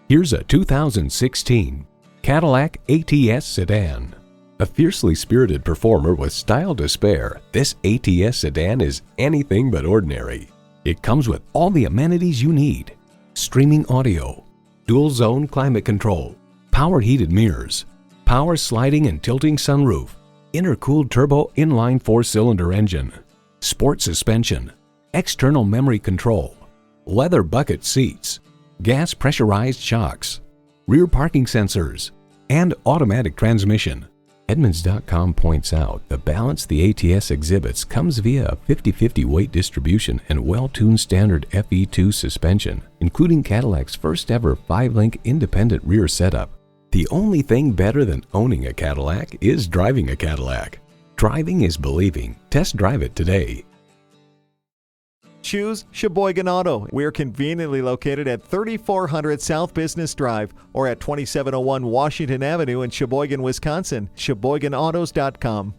Here's a 2016 Cadillac ATS sedan. A fiercely spirited performer with style to spare, this ATS sedan is anything but ordinary. It comes with all the amenities you need: streaming audio, dual zone climate control, power heated mirrors, power sliding and tilting sunroof, intercooled turbo inline 4-cylinder engine, sport suspension, external memory control, leather bucket seats, gas pressurized shocks, rear parking sensors, and automatic transmission. Edmunds.com points out the balance the ATS exhibits comes via a 50-50 weight distribution and well-tuned standard FE2 suspension, including Cadillac's first ever 5-link independent rear setup. The only thing better than owning a Cadillac is driving a Cadillac. Driving is believing. Test drive it today. Choose Sheboygan Auto. We're conveniently located at 3400 South Business Drive or at 2701 Washington Avenue in Sheboygan, Wisconsin. SheboyganAutos.com.